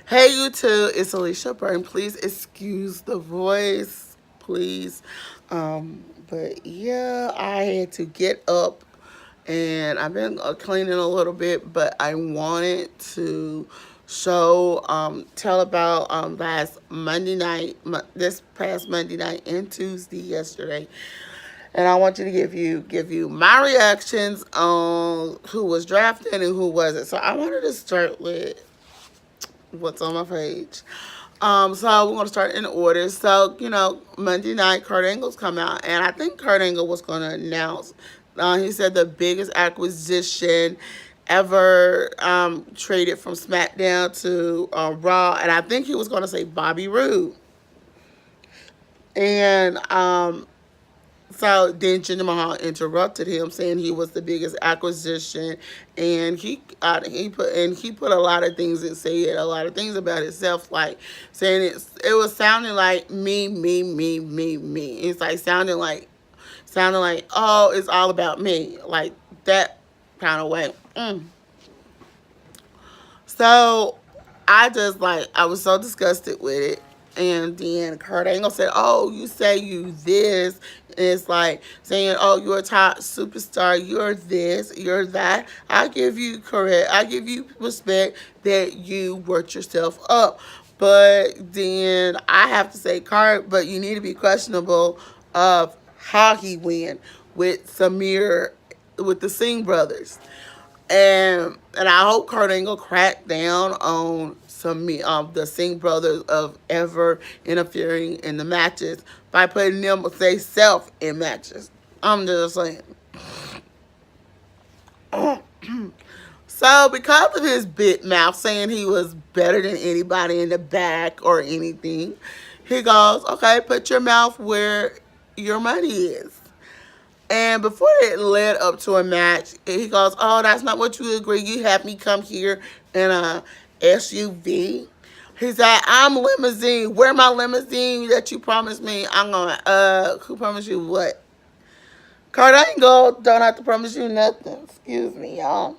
Hey, you two, it's Alicia Burton. Please excuse the voice, please. But yeah, I had to get up and I've been cleaning a little bit, but I wanted to tell about last Monday night, this past Monday night and Tuesday yesterday. And I want you to give you my reactions on who was drafted and who wasn't. So I wanted to start with what's on my page. So we're gonna start in order. So Monday night, Kurt Angle's come out, and I think Kurt Angle was gonna announce. He said the biggest acquisition ever traded from SmackDown to Raw, and I think he was gonna say Bobby Roode. And so then Jinder Mahal interrupted him, saying he was the biggest acquisition, and he put a lot of things and said a lot of things about himself, like saying it was sounding like me, me, me, me, me. It's like sounding like oh, it's all about me, like that kind of way. So I was so disgusted with it. And then Kurt Angle said, "Oh, you say you this." And it's like saying, "Oh, you're a top superstar. You're this. You're that." I give you correct. I give you respect that you worked yourself up. But then I have to say, Kurt, but you need to be questionable of how he went with Samir, with the Singh brothers. And I hope Kurt Angle cracked down on some the Singh brothers of ever interfering in the matches by putting them say self in matches. I'm just saying. So because of his big mouth saying he was better than anybody in the back or anything, he goes, "Okay, put your mouth where your money is." And before it led up to a match, he goes, "Oh, that's not what you agree. You have me come here in a SUV." He said, "I'm limousine. Where my limousine that you promised me?" I'm going, who promised you what? Kurt Angle don't have to promise you nothing. Excuse me, y'all.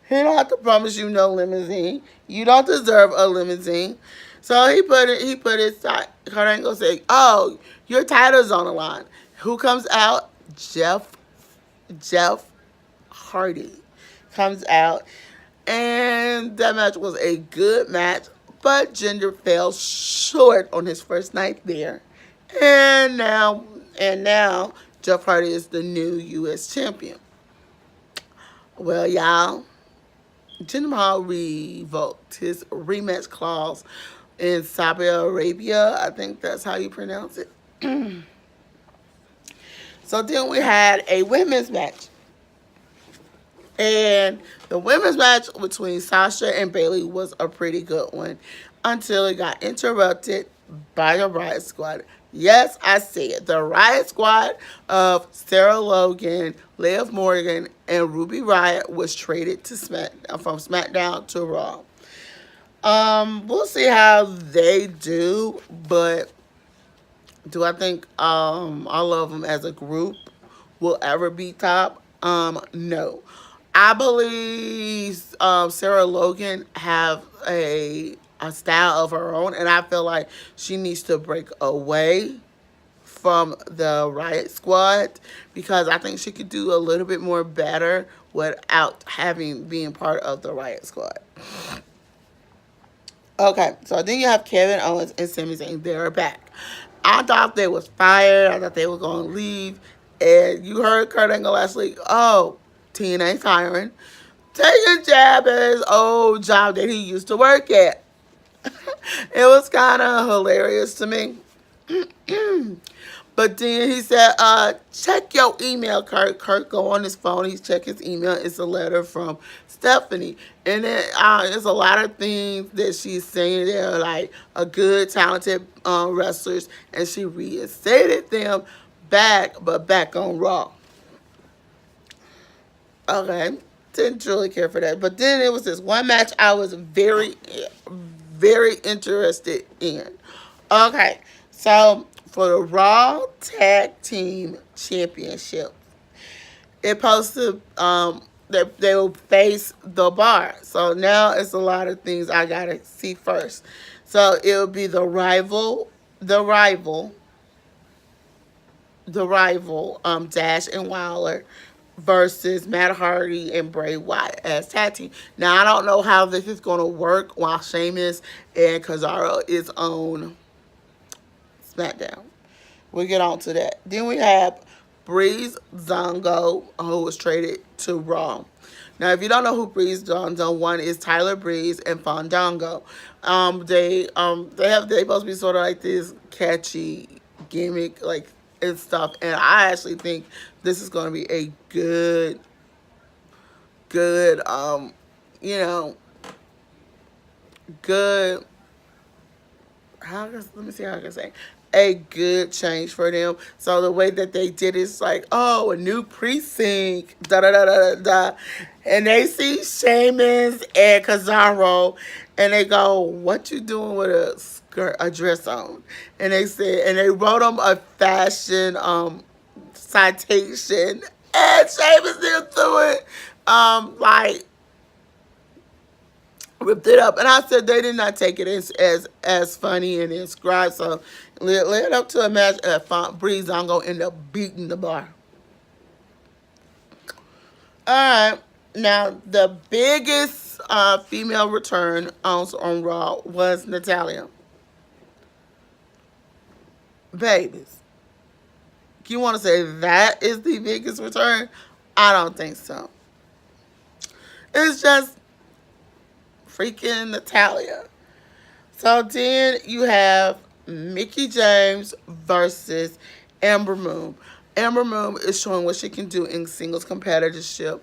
He don't have to promise you no limousine. You don't deserve a limousine. So he put it, Kurt Angle said, "Oh, your title's on the line." Who comes out? Jeff Hardy comes out, and that match was a good match, but Jinder fell short on his first night there, and now Jeff Hardy is the new U.S. champion. Well, y'all, Jinder Mahal revoked his rematch clause in Saudi Arabia. I think that's how you pronounce it. So then we had a women's match. And the women's match between Sasha and Bailey was a pretty good one until it got interrupted by the Riot Squad. Yes, I said the Riot Squad of Sarah Logan, Liv Morgan, and Ruby Riot was traded to from SmackDown to Raw. We'll see how they do, but do I think all of them as a group will ever be top? No. I believe Sarah Logan have a style of her own, and I feel like she needs to break away from the Riot Squad because I think she could do a little bit more better without having being part of the Riot Squad. Okay, so then you have Kevin Owens and Sami Zayn. They're back. I thought they was fired. I thought they were going to leave. And you heard Kurt Angle last week. Oh, TNA's hiring. Take a jab at his old job that he used to work at. It was kind of hilarious to me. But then he said, check your email, Kurt. Kurt go on his phone. He's check his email. It's a letter from Stephanie. And then there's a lot of things that she's saying there, like a good, talented wrestlers. And she reinstated them but back on Raw. Okay. Didn't really care for that. But then it was this one match I was very, very interested in. Okay. So for the Raw Tag Team Championship, it posted they will face the bar. So now it's a lot of things I gotta see first. So it will be the rival, Dash and Wilder versus Matt Hardy and Bray Wyatt as tag team. Now I don't know how this is gonna work while Sheamus and Cesaro is on SmackDown. We'll get on to that. Then we have Breeze Zongo, who was traded to Raw. Now, if you don't know who Breeze Zongo, one is Tyler Breeze and Fandango. They supposed to be sort of like this catchy gimmick, like and stuff. And I actually think this is going to be a good, you know, good let me see how I can say a good change for them. So the way that they did is like, oh, a new precinct, da da da da da, and they see Sheamus and Cesaro, and they go, "What you doing with a skirt, a dress on?" And they said, and they wrote them a fashion citation, and Sheamus did through it, like ripped it up, and I said they did not take it as funny and inscribed. So led up to a match at Breeze. I'm gonna end up beating the bar. All right, now the biggest female return on Raw was Natalia. Babies, you want to say that is the biggest return? I don't think so. It's just freaking Natalia. So then you have Mickey James versus Amber Moon. Amber Moon is showing what she can do in singles competitorship.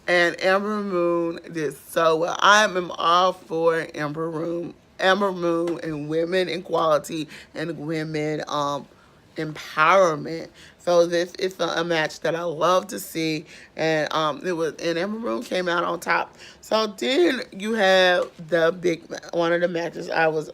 And Amber Moon did so well. I am all for Amber Moon and women equality and women empowerment. So this is a match that I love to see, and Amber Moon came out on top. So then you have one of the matches I was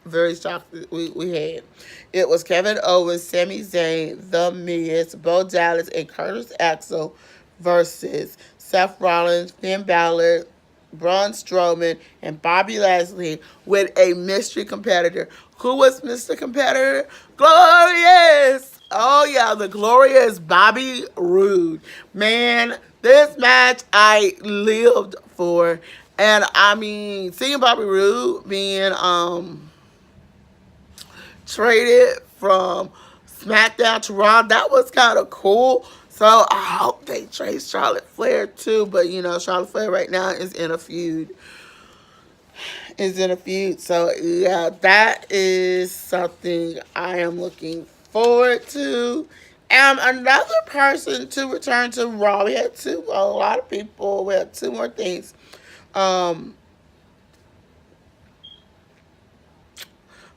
very shocked that we had. It was Kevin Owens, Sami Zayn, The Miz, Bo Dallas, and Curtis Axel versus Seth Rollins, Finn Balor, Braun Strowman, and Bobby Lashley with a mystery competitor. Who was Mr. Competitor? Glorious! Oh, yeah, the glorious Bobby Roode. Man, this match I lived for. And, I mean, seeing Bobby Roode being traded from SmackDown to Raw, that was kind of cool. So I hope they trade Charlotte Flair too. But you know, Charlotte Flair right now is in a feud. So yeah, that is something I am looking forward to. And another person to return to Raw. We had a lot of people. We had two more things.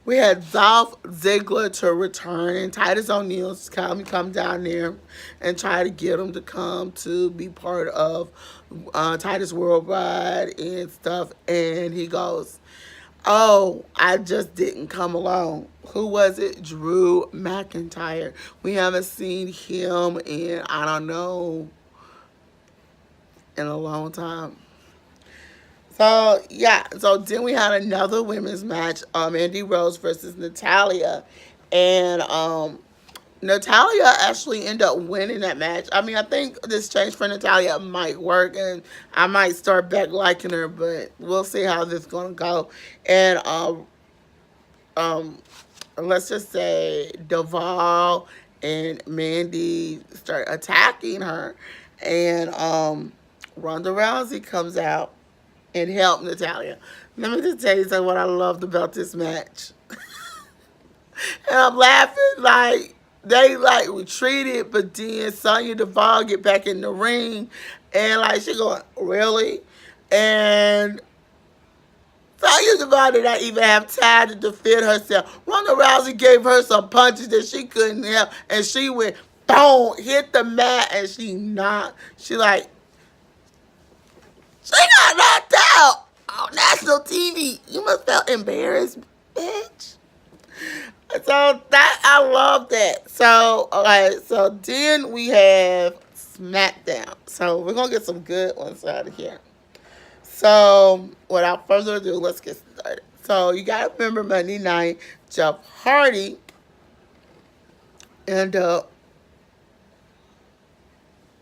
We had Dolph Ziggler to return, and Titus O'Neil's come down there and try to get him to come to be part of Titus Worldwide and stuff. And he goes, "Oh, I just didn't come along." Who was it? Drew McIntyre. We haven't seen him in, I don't know, in a long time. So yeah, so then we had another women's match, Mandy Rose versus Natalia, and Natalia actually ended up winning that match. I mean, I think this change for Natalia might work, and I might start back liking her, but we'll see how this is gonna go. And um, let's just say Duvall and Mandy start attacking her, and Ronda Rousey comes out and help Natalia. Let me just tell you something what I loved about this match. And I'm laughing like they like retreated, but then Sonya Deville get back in the ring, and like she going, really? And Sonya Deville did not even have time to defend herself. Ronda Rousey gave her some punches that she couldn't help, and she went boom, hit the mat, and she like she got knocked out on national TV. You must felt embarrassed, bitch. So that I love that. So okay, so then we have SmackDown. So we're gonna get some good ones out of here. So without further ado, let's get started. So you gotta remember Monday night, Jeff Hardy ended up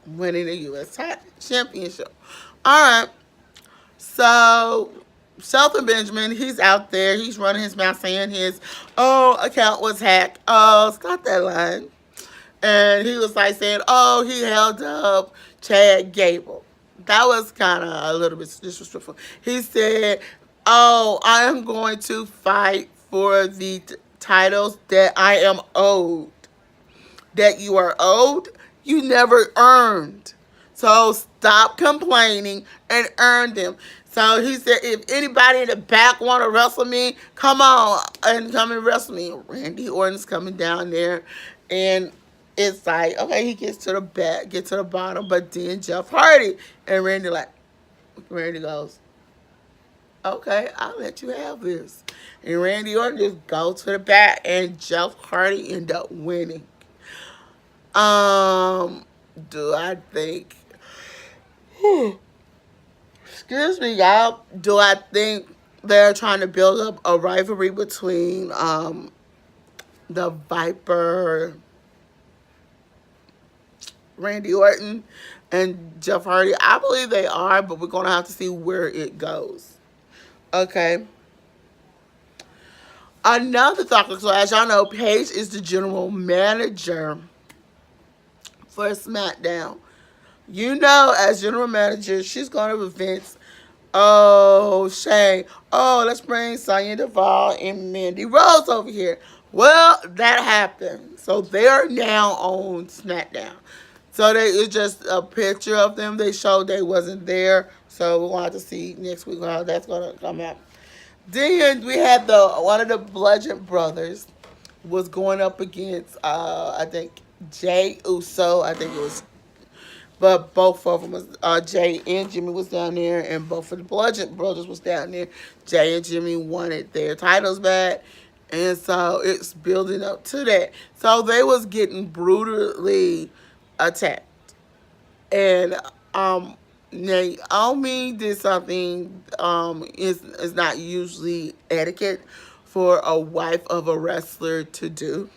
winning the U.S. Championship. All right. So Shelton Benjamin, he's out there. He's running his mouth saying his account was hacked. Oh, stop that line. And he was like saying, oh, he held up Chad Gable. That was kind of a little bit disrespectful. He said, oh, I am going to fight for the titles that I am owed. That you are owed, you never earned. So stop complaining and earn them. So he said, if anybody in the back want to wrestle me, come on and come and wrestle me. Randy Orton's coming down there, and it's like, okay, he gets to the back, get to the bottom, but then Jeff Hardy and Randy goes, okay, I'll let you have this. And Randy Orton just goes to the back, and Jeff Hardy end up winning. Um, do I think? Excuse me, y'all. Do I think they're trying to build up a rivalry between the Viper, Randy Orton, and Jeff Hardy? I believe they are, but we're gonna have to see where it goes. Okay. Another topic. So as y'all know, Paige is the general manager for SmackDown. You know, as general manager, she's going to events. Oh, Shane. Oh, let's bring Sonya Deville and Mandy Rose over here. Well, that happened. So they are now on SmackDown. So it's just a picture of them. They showed they wasn't there. So we're going to have to see next week how that's going to come out. Then we had one of the Bludgeon Brothers was going up against, I think, Jay Uso. I think it was, but both of them was Jay and Jimmy was down there, and both of the Bludgeon Brothers was down there. Jay and Jimmy wanted their titles back, and so it's building up to that. So they was getting brutally attacked, and Naomi did something is not usually etiquette for a wife of a wrestler to do.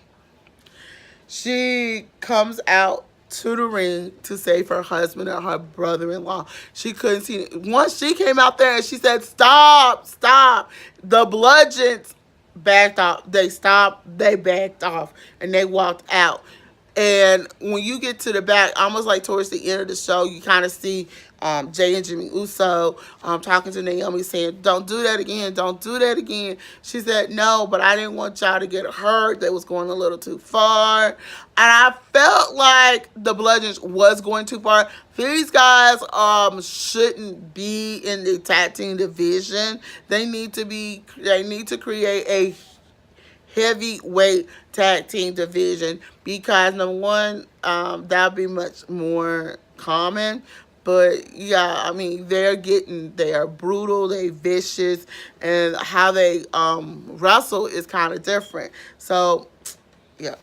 She comes out to the ring to save her husband and her brother-in-law. She couldn't see it. Once she came out there and she said, stop, stop. The Bludgeons backed off. They stopped, they backed off, and they walked out. And when you get to the back, almost like towards the end of the show, you kind of see Jay and Jimmy Uso talking to Naomi saying, don't do that again, don't do that again. She said, no, but I didn't want y'all to get hurt. They was going a little too far. And I felt like the Bludgeons was going too far. These guys shouldn't be in the tag team division. They need to create a heavyweight tag team division because number one, that'll be much more common. But yeah, I mean they are brutal, they vicious, and how they wrestle is kind of different. So yeah.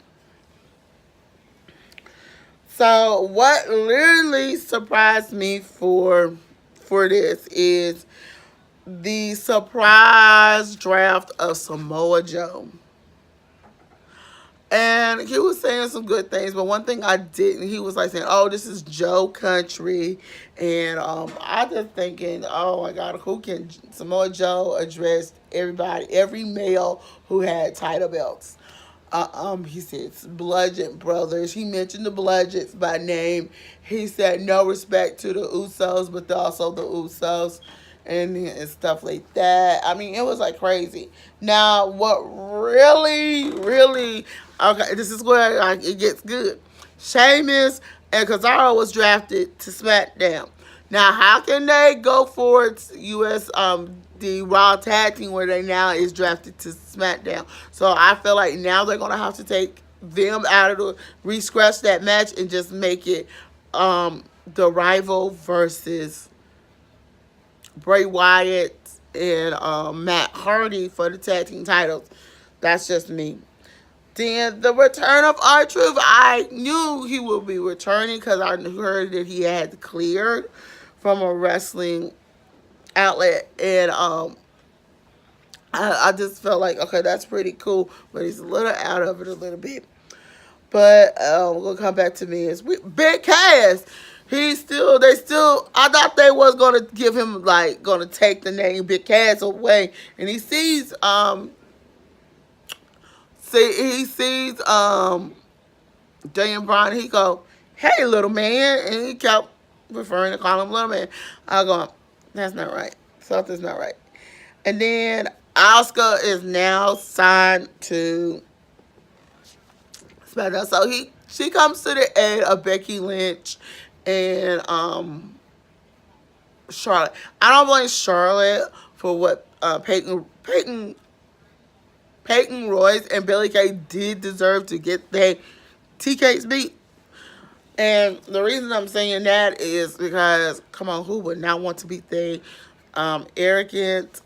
So what literally surprised me for this is the surprise draft of Samoa Joe. And he was saying some good things, but one thing I didn't, he was like saying, oh, this is Joe country. And I just thinking, oh my God, who can Samoa Joe address everybody, every male who had title belts? He said Bludgeon Brothers. He mentioned the Bludgeons by name. He said no respect to the Usos, but also the Usos and stuff like that. I mean, it was like crazy. Now, what really, okay, this is where it gets good. Sheamus and Cesaro was drafted to SmackDown. Now, how can they go forward U.S. The Raw Tag Team where they now is drafted to SmackDown? So I feel like now they're gonna have to take them out of re-scratch that match and just make it the Rival versus Bray Wyatt and Matt Hardy for the tag team titles. That's just me. Then the return of R-Truth, I knew he would be returning because I heard that he had cleared from a wrestling outlet, and I just felt like, okay, that's pretty cool, but he's a little out of it a little bit. But we're gonna come back to me as Big Cass. I thought they was gonna give him, like, gonna take the name Big Cass away, and he sees Daniel Bryan. He go, "Hey, little man," and he kept referring to call him little man. I go, that's not right. Something's not right. And then Oscar is now signed to SmackDown. So she comes to the aid of Becky Lynch and Charlotte. I don't blame Charlotte for what Peyton Royce and Billie Kay did deserve to get their TKs beat. And the reason I'm saying that is because, come on, who would not want to beat the arrogant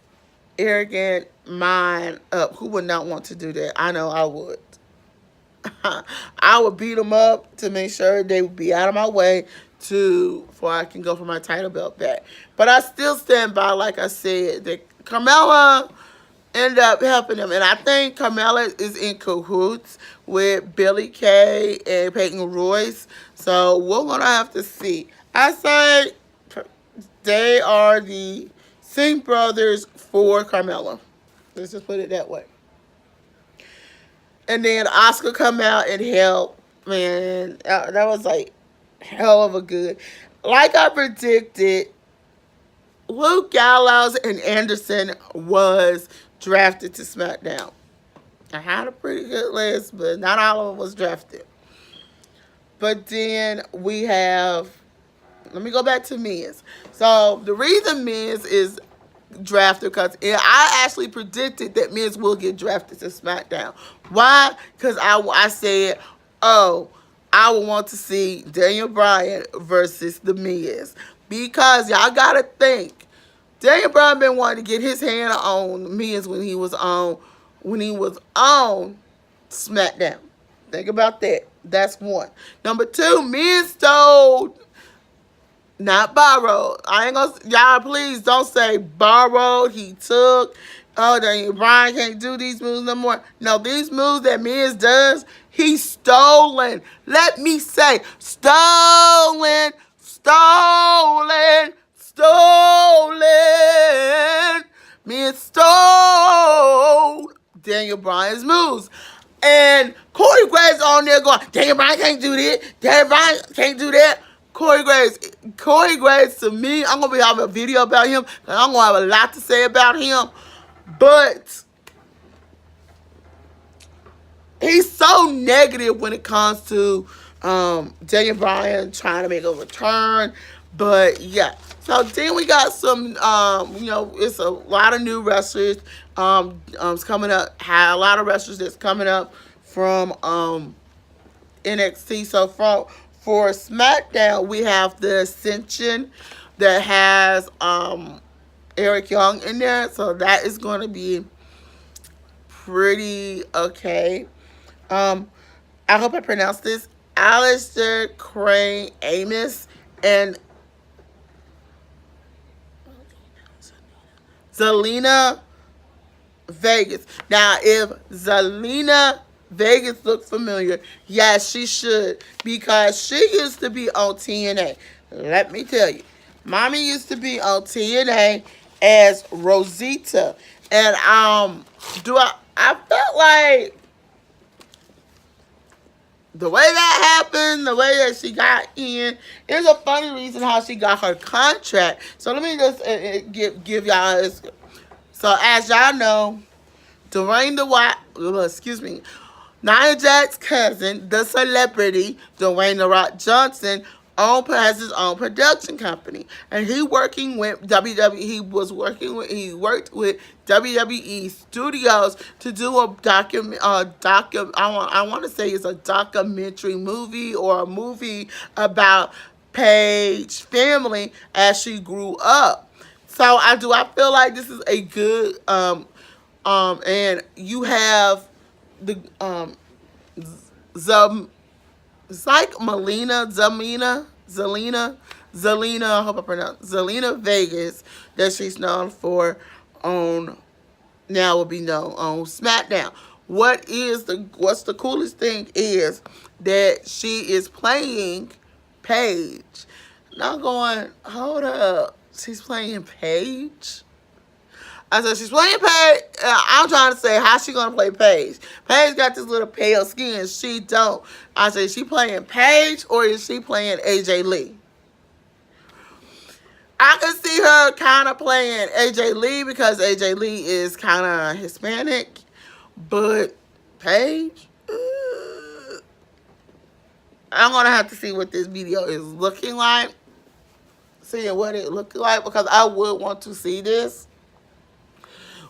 mind up? Who would not want to do that? I know I would. I would beat them up to make sure they would be out of my way before I can go for my title belt back. But I still stand by, like I said, that Carmella ended up helping them. And I think Carmella is in cahoots with Billie Kay and Peyton Royce. So we're going to have to see. I say they are the Singh brothers for Carmella. Let's just put it that way. And then Oscar come out and help. Man, that was like hell of a good. Like I predicted, Luke Gallows and Anderson was drafted to SmackDown. I had a pretty good list, but not all of them was drafted. But then we have, let me go back to Miz. So the reason Miz is drafted, because I actually predicted that Miz will get drafted to SmackDown. Why? Because I said, oh, I would want to see Daniel Bryan versus The Miz. Because y'all got to think, Daniel Bryan been wanting to get his hand on Miz when he was on SmackDown. Think about that. That's one. Number two, Miz stole, not borrowed. I ain't gonna, y'all please don't say borrowed, he took. Oh, Daniel Bryan can't do these moves no more. No, these moves that Miz does, he's stolen. Let me say, stolen, stolen, stolen. Miz stole Daniel Bryan's moves. And Corey Graves on there going, Daniel Bryan can't do this. Daniel Bryan can't do that. Corey Graves, to me, I'm going to be having a video about him, and I'm going to have a lot to say about him. But he's so negative when it comes to Daniel Bryan trying to make a return. But yeah. So then we got some, it's a lot of new wrestlers coming up. Had a lot of wrestlers that's coming up from NXT. So for SmackDown, we have the Ascension that has Eric Young in there. So that is going to be pretty okay. I hope I pronounced this. Alistair Crane Amos and Zelina Vegas. Now, if Zelina Vegas looks familiar, yes, she should, because she used to be on TNA. Let me tell you, Mommy used to be on TNA as Rosita, and I felt like the way that happened, the way that she got in, is a funny reason how she got her contract. So let me just give y'all this. So as y'all know, Dwayne Nia Jax's cousin, the celebrity, Dwayne The Rock Johnson, has his own production company, and he working with WWE. He worked with WWE Studios to do a I want to say it's a documentary movie or a movie about Paige's family as she grew up. So I feel like this is a good and you have the Zum, it's like Zelina. I hope I pronounced Zelina Vegas that she's known for on now will be known on SmackDown. What's the coolest thing is that she is playing Paige. Now going, hold up, she's playing Paige. I said she's playing Paige. I'm trying to say how she gonna play Paige. Paige got this little pale skin. She don't. I said she playing Paige or is she playing AJ Lee? I can see her kind of playing AJ Lee because AJ Lee is kind of Hispanic, but Paige, I'm gonna have to see what this video is looking like, seeing what it looks like because I would want to see this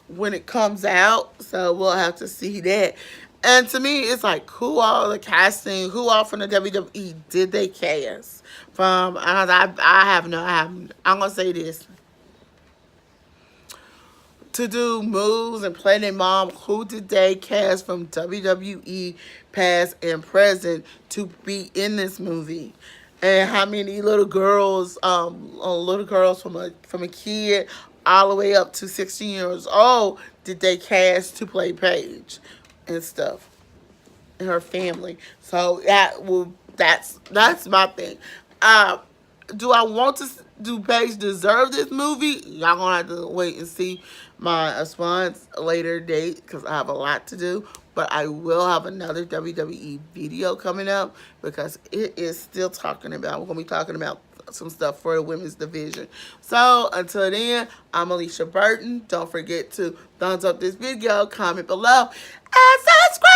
when it comes out. So we'll have to see that. And to me, it's like who all the casting, who all from the WWE did they cast from? I have no. I'm gonna say this to do moves and play their mom. Who did they cast from WWE, past and present, to be in this movie? And how many little girls from a kid all the way up to 16 years old did they cast to play Paige and stuff, and her family? So that's my thing. Uh, do I want to do Paige deserve this movie? Y'all gonna have to wait and see my response later date because I have a lot to do. But I will have another WWE video coming up because it is still we're gonna be talking about some stuff for the women's division. So until then, I'm Alicia Burton. Don't forget to thumbs up this video, comment below, and subscribe.